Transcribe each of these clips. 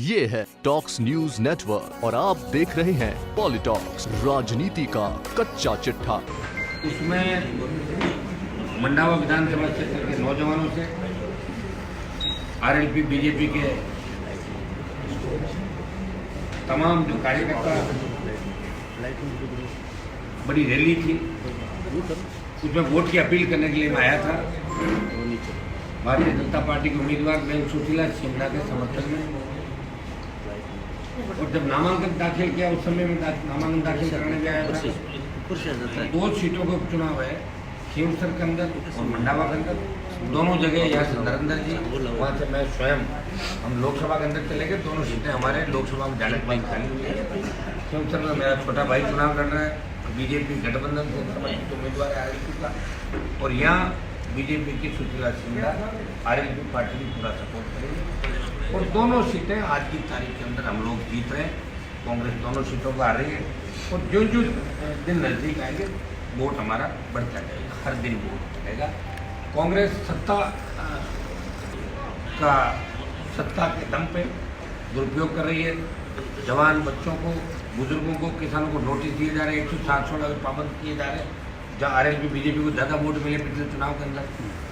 ये है talks news network और आप देख रहे हैं पॉलिटॉक्स, राजनीति का कच्चा चिट्ठा। उसमें मंडावा विधानसभा क्षेत्र के नौजवानों से आरएलपी बीजेपी के तमाम जो कार्यकर्ता, बड़ी रैली थी, उसमें वोट की अपील करने के लिए मैं आया था। भारतीय जनता पार्टी के उम्मीदवार बेन सुशीला शिमला के समर्थन में, और जब नामांकन दाखिल किया उस समय में नामांकन दाखिल कराने गया था। दो सीटों का उपचुनाव है, खीमसर के अंदर और मंडावा के अंदर, दोनों जगह। यहाँ से नरेंद्र जी, वहाँ से मैं स्वयं, हम लोकसभा के अंदर चले गए। दोनों सीटें हमारे लोकसभा में जाने के बाद खाली हुई है। खीमसर में मेरा छोटा भाई चुनाव लड़ रहा है, बीजेपी गठबंधन से समर्थित उम्मीदवार है आरएलपी का, और यहाँ बीजेपी की सुशीला शिमला आरएलपी पार्टी की पूरा सपोर्ट करेगी। और दोनों सीटें आज की तारीख के अंदर हम लोग जीत रहे हैं। कांग्रेस दोनों सीटों को आ रही है, और जो जो दिन नज़दीक आएंगे वोट हमारा बढ़ता जाएगा, हर दिन वोट बढ़ेगा। कांग्रेस सत्ता के दम पे दुरुपयोग कर रही है। जवान बच्चों को, बुजुर्गों को, किसानों को नोटिस दिए जा रहे हैं, 160 पाबंद किए जा रहे हैं। जहाँ आरएलपी बीजेपी को ज़्यादा वोट मिले पिछले चुनाव के अंदर,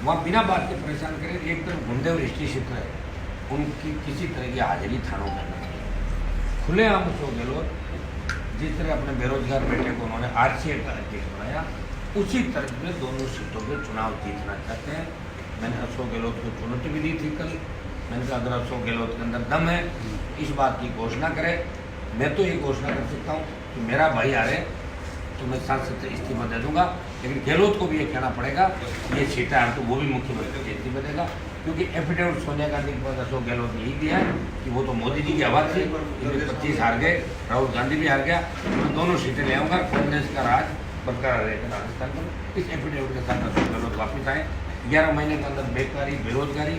वहाँ बिना बात के परेशान करें। एक तरफ घूमते हुए हिस्ट्री क्षेत्र है, उनकी किसी तरह की हाजिरी थानों में नहीं। खुलेआम अशोक गहलोत जिस तरह अपने बेरोजगार बेटे को उन्होंने आरसीए का अध्यक्ष बनाया, उसी तरह से दोनों सीटों पे चुनाव जीतना चाहते हैं। मैंने अशोक गहलोत को चुनौती भी दी थी कल। मैंने कहा अगर अशोक गहलोत के अंदर दम है, इस बात की घोषणा करे। मैं तो ये घोषणा कर सकता हूँ कि मेरा भाई आ रहे तो मैं सांसद से इस्तीफा दे दूंगा, लेकिन गहलोत को भी ये कहना पड़ेगा ये सीटें आ तो वो भी मुख्यमंत्री से इस्तीफा देगा। क्योंकि एफिडेविट सोनिया गांधी के पास अशोक गहलोत ने यही दिया कि वो तो मोदी जी की आवाज़ थी, 25 हार गए, राहुल गांधी भी हार गया, मैं दोनों सीटें ले आऊँगा, कांग्रेस का राज बरकरार रहेगा राजस्थान में। इस एफिडेविट के साथ अशोक गहलोत वापस आए। 11 महीने के अंदर बेकारी, बेरोजगारी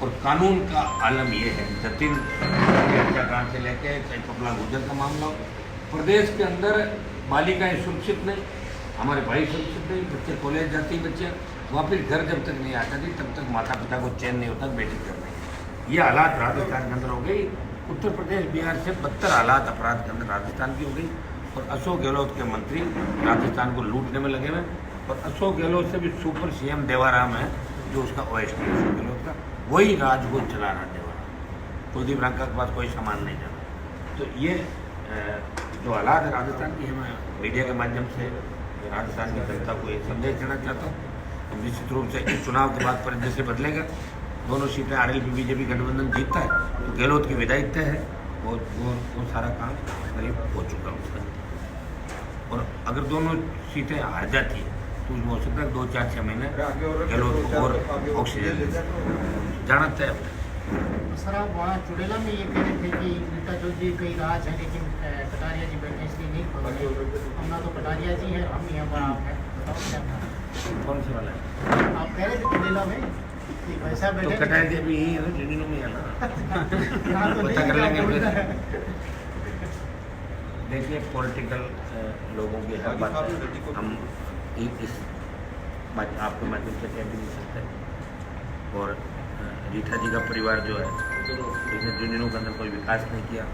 और कानून का आलम ये है। जतिन हत्याकांड से लेके पपला गुजर का मामला, प्रदेश के अंदर बालिकाएं सुरक्षित नहीं, हमारे भाई सुरक्षित नहीं, बच्चे कॉलेज जाती, बच्चे वापिस घर जब तक नहीं आता थी तब तक माता पिता को चैन नहीं होता बेटी कर रही। ये हालात राजस्थान के अंदर हो गई। उत्तर प्रदेश, बिहार से बदतर हालात अपराध के अंदर राजस्थान की हो गई। और अशोक गहलोत के मंत्री राजस्थान को लूटने में लगे हुए। और अशोक गहलोत से भी सुपर सीएम देवाराम है, जो उसका ओएसडी है अशोक गहलोत का, वही राज को चला रहा देवाराम। कुलदीप रंका के पास कोई सामान नहीं जाना। तो ये जो हालात है राजस्थान की, मैं मीडिया के माध्यम से राजस्थान की जनता को एक संदेश देना चाहता हूँ। निश्चित रूप से इस चुनाव के बाद परिदृश्य बदलेगा। दोनों सीटें आरएलपी बीजेपी गठबंधन जीतता है तो गहलोत की विदाई तय है। वो सारा काम करीब हो चुका है उसका। और अगर दोनों सीटें हार जाती है तो उसमें हो सकता है 2-4-6 महीने गहलोत को और ऑक्सीजन जाना तय है। सर, आप वहाँ चुड़ेला में ये कह रहे थे कि रीटा चौधरी कई राज है, लेकिन कटारिया जी बैठे इसलिए नहीं खोले। हम ना तो कटारिया जी है, हम यहाँ पर आप है, बताओ क्या था? कौन से वाला है? आप कह रहे थे चुड़ेला में वैसा बैठे तो कटारिया भी यही है ना, झुंझुनू में है ना। तो पता कर लेंगे। देखिए, पॉलिटिकल लोगों की हर बात हम इस बात आपके माध्यम से कह भी नहीं सकते। और रीठा जी का परिवार जो है, इसने झुंझुनू के अंदर कोई विकास नहीं किया।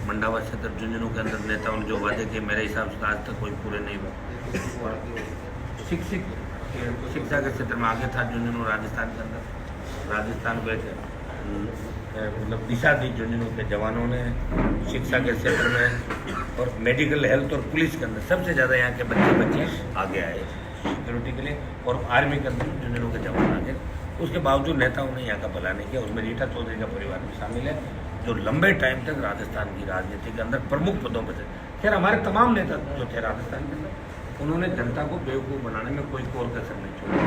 मंडावा क्षेत्र झुंझुनू के अंदर नेताओं ने जो वादे किए, मेरे हिसाब से आज तक कोई पूरे नहीं हुए। और शिक्षा के क्षेत्र में आगे था झुंझुनू राजस्थान के अंदर। राजस्थान को एक मतलब दिशा दी झुंझुनू के जवानों ने शिक्षा के क्षेत्र में, और मेडिकल, हेल्थ और पुलिस के अंदर सबसे ज़्यादा यहाँ के बच्चे आगे आए सिक्योरिटी के लिए। और आर्मी के अंदर झुंझुनू के जवान आगे। उसके बावजूद नेताओं ने यहाँ का भला नहीं किया। उसमें रीटा चौधरी का परिवार भी शामिल है, जो लंबे टाइम तक राजस्थान की राजनीति के अंदर प्रमुख पदों पर थे। खैर, हमारे तमाम नेता जो थे राजस्थान के अंदर, उन्होंने जनता को बेवकूफ़ बनाने में कोई कोर कसर नहीं छोड़ी।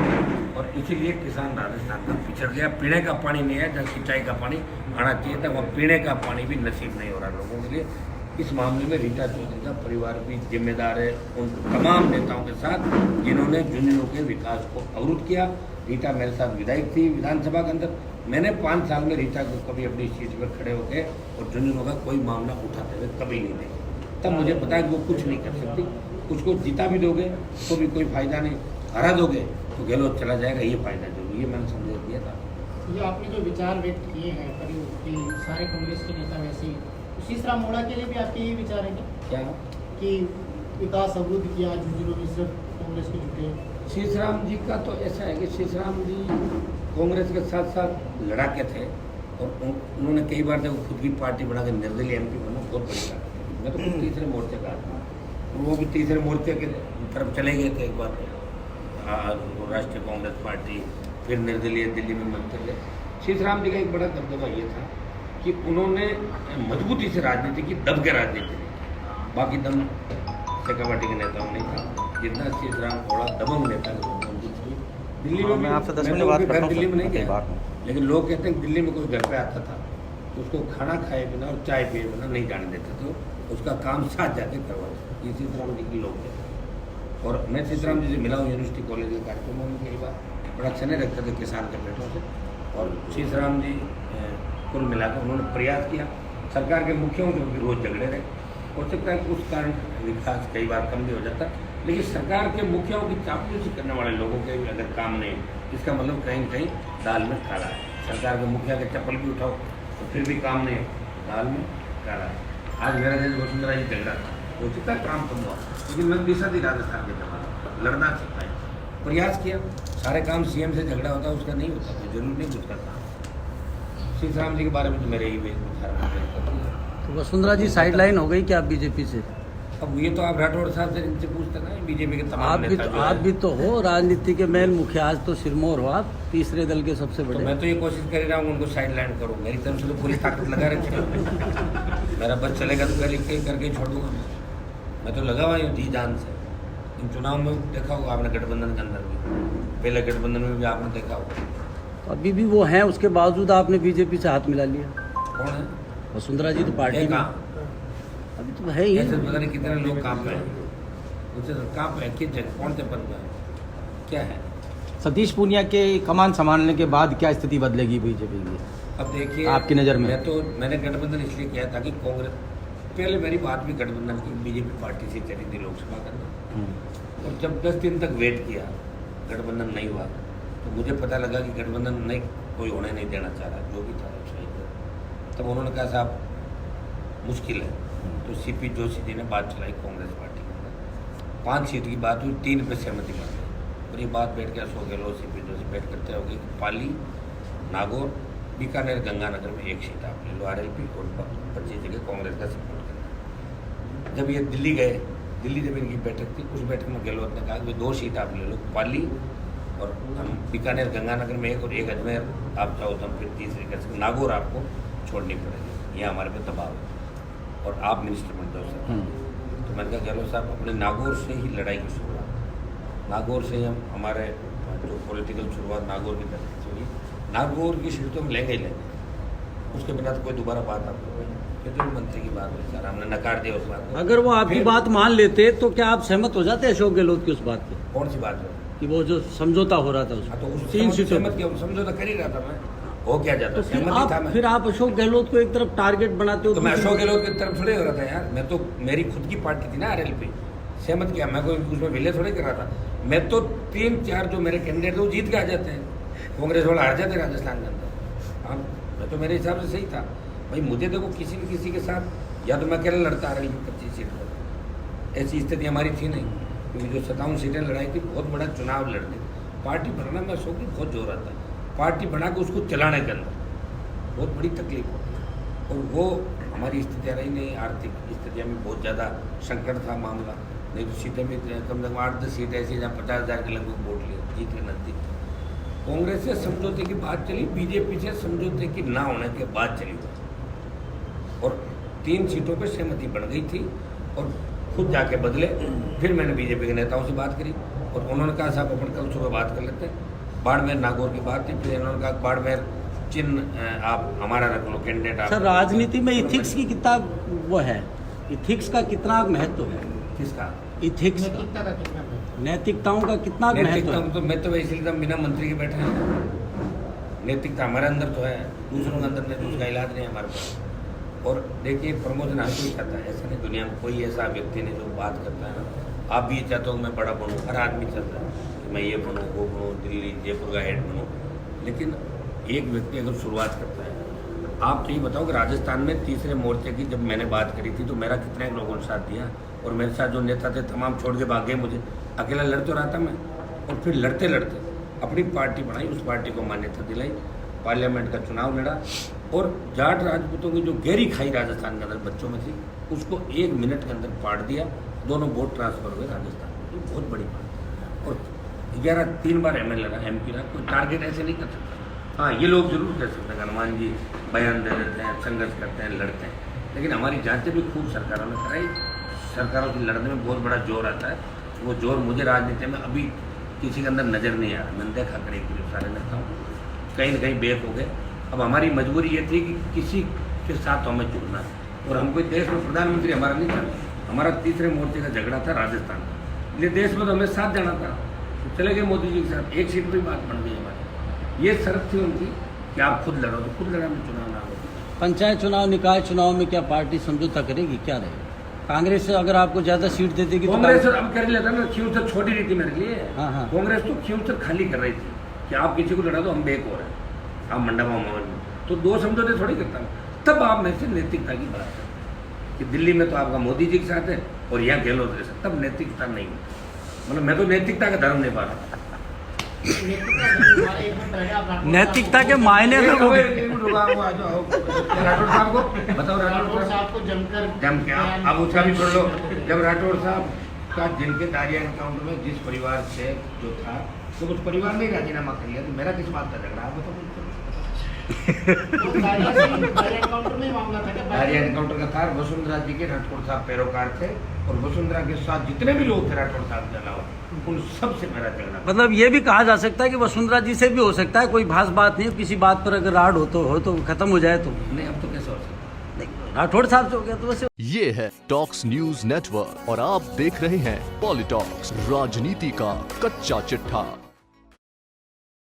और इसीलिए किसान राजस्थान का पिछड़ गया। पीने का पानी नहीं है, जहाँ सिंचाई का पानी आना चाहिए था, वहाँ पीने का पानी भी नसीब नहीं हो रहा लोगों के लिए। इस मामले में रीटा चौधरी का परिवार भी जिम्मेदार है, उन तमाम नेताओं के साथ जिन्होंने झुंझुनू के विकास को अवरुद्ध किया। रीटा मेरे साथ विधायक थी विधानसभा के अंदर। मैंने 5 साल में रीटा को कभी अपनी सीट पर खड़े होकर और झुंझुनू का कोई मामला उठाते हुए कभी नहीं देखा। तब मुझे पता है कि वो कुछ नहीं कर सकती। उसको जीता भी दोगे तो भी कोई फायदा नहीं, हरा दोगे तो गहलोत चला जाएगा, ये फायदा जरूरी है। मैंने संदेश दिया था। ये आपने जो विचार व्यक्त किए हैं करीब कि सारे कांग्रेस के नेता वैसे ही, तो शीशराम मोड़ा के लिए भी आपके यही विचार है क्या कि विकास अवरुद्ध किया झुंझुनों में सिर्फ कांग्रेस के जुटे? शीशराम जी का तो ऐसा है कि शीशराम जी कांग्रेस के साथ साथ लड़ाके थे और उन्होंने कई बार जब खुद की पार्टी बना के निर्दलीय MP बना, बहुत बड़ी बात है। मैं तो खुद तीसरे मोर्चे का आदमी हूँ। वो भी तीसरे मोर्चे के तरफ चले गए थे एक बार, राष्ट्रीय कांग्रेस पार्टी, फिर निर्दलीय दिल्ली में मंत्री रहे। शीशराम जी का एक बड़ा दबदबा ये था कि उन्होंने मजबूती से राजनीति की, दब के राजनीति नहीं की। बाकी दम सेकावाटी के नेताओं ने था जितना शीशराम थोड़ा दबंग नेता दिल्ली में। मैं आपसे 10 मिनट तो बात घर करता हूँ दिल्ली में नहीं सर, गया, लेकिन लोग कहते हैं दिल्ली में कोई घर पे आता था तो उसको खाना खाए बिना और चाय पिए बिना नहीं जाने देते, तो उसका काम साथ जाके करवाते। ये सीताराम जी के लोग थे। और मैं सीताराम जी से मिला हूँ यूनिवर्सिटी कॉलेज के कार्यक्रमों में कई बार, बड़ा अच्छा नहीं रखते थे किसान के बेटों से। और सीताराम जी कुल मिलाकर उन्होंने प्रयास किया, सरकार के मुखियों से भी रोज झगड़े रहे। हो सकता है कि उस कारण विकास कई बार कम भी हो जाता, लेकिन सरकार के मुखियाओं की चापलूसी करने वाले लोगों के भी अगर काम नहीं, इसका मतलब कहीं कहीं दाल में काला है। सरकार के मुखिया के चप्पल भी उठाओ तो फिर भी काम नहीं, दाल में काला है। आज मेरा दिन वसुंधरा जी झगड़ा था, हो सकता है काम कम हुआ, लेकिन मैं दिशा थी राजस्थान के जमाना, लड़ना सकता है, प्रयास किया। सारे काम CM से झगड़ा होता है उसका नहीं होता, तो जरूर नहीं कुछ करता। सीताराम जी के बारे में तो मेरे ही विचार हैं। तो वसुंधरा जी साइडलाइन हो गई क्या बीजेपी से? अब ये तो आप राठौड़ साहब से इनसे पूछते ना, बीजेपी के तमाम आप नेता जो आप हैं। भी तो हो राजनीति के मेन मुखिया, आज तो सिरमौर हो आप, तीसरे दल के सबसे तो बड़े। मैं तो ये कोशिश कर रहा हूँ उनको साइड लाइन करूँ, मेरी तरफ से तो पूरी ताकत लगा रखी है। मेरा बस चलेगा तो करके छोड़ दूंगा। मैं तो लगा हुआ हूँ जी जान से। इन चुनाव में देखा होगा आपने, गठबंधन के अंदर भी, पहले गठबंधन में भी आपने देखा होगा। अभी भी वो हैं, उसके बावजूद आपने बीजेपी से हाथ मिला लिया। कौन है? वसुंधरा जी तो पार्टी है में कहाँ? अभी तो है ही। ऐसे पता नहीं कितने लोग कहाँ पे हैं, उनसे कहाँ पे है, किस जगह, कौन से पद पे है, क्या है? सतीश पूनिया के कमान संभालने के बाद क्या स्थिति बदलेगी बीजेपी की अब देखिए आपकी नज़र में? मैंने गठबंधन इसलिए किया ताकि कांग्रेस, पहले मेरी बात भी गठबंधन की, बीजेपी पार्टी से चली थी लोकसभा के अंदर, और जब 10 दिन तक वेट किया गठबंधन नहीं हुआ, तो मुझे पता लगा कि गठबंधन नहीं, कोई होने नहीं देना चाह रहा, जो भी था सही था। तब उन्होंने कहा साहब मुश्किल है, तो CP जोशी जी ने बात चलाई कांग्रेस पार्टी के अंदर, 5 सीट की बात हुई, 3 पे सहमति बन गई। और ये बात बैठ के अशोक गहलोत CP जोशी बैठ करते हो गई, पाली, नागौर, बीकानेर, गंगानगर में 1 सीट आप ले लो, RLP और 25 जगह कांग्रेस का सपोर्ट करना। जब ये दिल्ली गए, दिल्ली जब इनकी बैठक थी, उस बैठक में गहलोत ने कहा कि 2 सीट आप ले लो, पाली और हम बीकानेर, गंगानगर में 1 और 1 अजमेर, आप चाहो तो हम फिर तीसरी कर सकते, नागौर आपको छोड़नी पड़ेगी, ये हमारे पे दबाव है और आप मिनिस्टर बन जाओ सर। तो मैंने कहा गहलोत साहब अपने नागौर से ही लड़ाई की शुरुआत, नागौर से ही हम हमारे जो पॉलिटिकल शुरुआत नागौर की तरफ से हुई, नागौर की सीट तो हम लेंगे ही लेंगे, उसके बिना तो कोई दोबारा बात आपको केंद्रीय मंत्री की बात हुई सर, हमने नकार दिया उस बात को। अगर वो आपकी फिर- बात मान लेते तो क्या आप सहमत हो जाते अशोक गहलोत की उस बात पे कौन सी बात है? कि वो जो समझौता हो रहा था हाँ, तो उसमें उस 3 सीटों सहमत पे? किया, समझौता कर ही रहा था मैं, हो क्या जाता, तो सहमत ही था मैं। फिर आप अशोक गहलोत को एक तरफ टारगेट बनाते हो तो मैं अशोक गहलोत की तरफ थोड़े हो रहा था यार, मैं तो मेरी खुद की पार्टी थी ना RLP, सहमत किया, मैं कोई उसमें विलय थोड़े कर रहा था। मैं तो 3-4 जो मेरे कैंडिडेट थे वो जीत के आ जाते हैं, कांग्रेस वाला हार जाते राजस्थान के अंदर। हाँ, मैं तो मेरे हिसाब से सही था भाई। मुझे देखो किसी न किसी के साथ, या तो मैं अकेला लड़ता RLP 25 सीट पर, ऐसी स्थिति हमारी थी नहीं, क्योंकि जो 57 सीटें लड़ाई थी, बहुत बड़ा चुनाव लड़ते, पार्टी बनाना में अशोक की बहुत जोर आता है, पार्टी बना के उसको चलाने के अंदर बहुत बड़ी तकलीफ होती है। और वो हमारी स्थितियाँ रही नहीं, आर्थिक स्थितियाँ में बहुत ज़्यादा संकट था मामला, नहीं तो सीटें में कम से कम 8-10 सीट ऐसी जहाँ 50,000 के लगभग वोट लिए, जीत के नज़दीक। कांग्रेस से समझौते की बात चली, बीजेपी से समझौते की ना होने के बाद चली और 3 सीटों पर सहमति बन गई थी और खुद जाके बदले। फिर मैंने बीजेपी के नेताओं से बात करी और उन्होंने कहा साहब अपन कल सुबह बात कर लेते हैं। बाड़मेर नागौर की बात थी, फिर इन्होंने कहा बाड़मेर चिन्ह आप हमारा रख लो, कैंडिडेट आप। सर राजनीति में इथिक्स की कितना वो है, इथिक्स का कितना महत्व है? किसका? इथिक्स का, नैतिकता का कितना महत्व? नैतिकताओं का कितना महत्व नैतिकता है? तो मैं तो इसलिए तो बिना मंत्री के बैठे हैं। नैतिकता हमारे अंदर तो है, दूसरों के अंदर नहीं, उसका इलाज नहीं है हमारे पास। और देखिए प्रमोशन हर कोई चाहता है, ऐसा नहीं दुनिया में कोई ऐसा व्यक्ति नहीं जो बात करता है ना। आप भी चाहते हो मैं बड़ा बनूँ, हर आदमी चाहता है कि मैं ये बनूँ, वो बनूँ, दिल्ली जयपुर का हेड बनूँ, लेकिन एक व्यक्ति अगर शुरुआत करता है, आप तो ये बताओ कि राजस्थान में तीसरे मोर्चे की जब मैंने बात करी थी तो मेरा कितने लोगों ने साथ दिया, और मेरे साथ जो नेता थे तमाम छोड़ के भाग गए, मुझे अकेला लड़ तो रहा था मैं, और फिर लड़ते लड़ते अपनी पार्टी बनाई, उस पार्टी को मान्यता दिलाई, पार्लियामेंट का चुनाव लड़ा, और जाट राजपूतों की जो गहरी खाई राजस्थान के अंदर बच्चों में थी उसको 1 मिनट के अंदर पाट दिया, दोनों वोट ट्रांसफर हुए राजस्थान में। ये बहुत बड़ी बात है। और 3 बार MLA रहा, MP रहा, कोई टारगेट ऐसे नहीं कर सकता। हाँ, ये लोग जरूर कह सकते हैं, हनुमान जी बयान दे देते हैं, संघर्ष करते हैं, लड़ते हैं, लेकिन हमारी जांचें भी खूब सरकारों ने कराई। सरकारों से लड़ने में बहुत बड़ा जोर आता है, वो जोर मुझे राजनीति में अभी किसी के अंदर नज़र नहीं आ रहा। मैंने देखा करीब करीब सारे नेताओं कहीं न कहीं बेक हो गए। अब हमारी मजबूरी ये थी कि किसी के साथ हमें जुड़ना है, और हम कोई देश में प्रधानमंत्री हमारा नहीं था, हमारा तीसरे मोर्चे का झगड़ा था राजस्थान का, इसलिए देश में तो हमें साथ जाना था, तो चले गए मोदी जी के साथ, एक सीट पर बात बन गई हमारी। ये शर्त थी उनकी कि आप खुद लड़ो, तो खुद लड़ा में चुनाव ना हो। पंचायत चुनाव, निकाय चुनाव में क्या पार्टी समझौता करेगी, क्या रहेगा? कांग्रेस से अगर आपको ज्यादा सीट दे देगी तो कांग्रेस अब कर लेता ना, खींचर छोटी रही थी मेरे लिए। हाँ, हाँ। कांग्रेस तो खींचर खाली कर रही थी कि आप किसी को लड़ा दो, हम बेक हो रहे हैं, आप मंडपा माहौल में, तो 2 समझौते थोड़ी करता हूँ। तब आप मेरे से नैतिकता की बात है कि दिल्ली में तो आपका मोदी जी के साथ है और यहाँ गहलोत के साथ, तब नैतिकता नहीं है। मतलब मैं तो नैतिकता का धर्म नहीं पा रहा। नैतिकता के मायने में राठौड़ साहब को बताओ, राठौड़ साहब को जम के आप उसका भी छोड़ लो। जब राठौड़ साहब का जिनके दारिया एनकाउंटर में जिस परिवार से जो था, तो उस परिवार ने राजीनामा कर लिया, तो मेरा किस बात का झगड़ा? आप बताओ। दारिया एनकाउंटर का था, वसुंधरा जी के राठौड़ साहब पैरोकार थे, और वसुंधरा के साथ जितने भी लोग थे राठौड़ साहब के अलावा, उन सबसे मेरा झगड़ा। मतलब ये भी कहा जा सकता है कि वसुंधरा जी से भी हो सकता है, कोई खास बात नहीं, किसी बात पर अगर राड हो तो खत्म हो जाए तो नहीं, अब तो कैसे हो सकता? नहीं, राठौड़ साहब से हो गया तो वैसे। ये है टॉक्स न्यूज नेटवर्क और आप देख रहे हैं पॉलिटॉक्स, राजनीति का कच्चा चिट्ठा।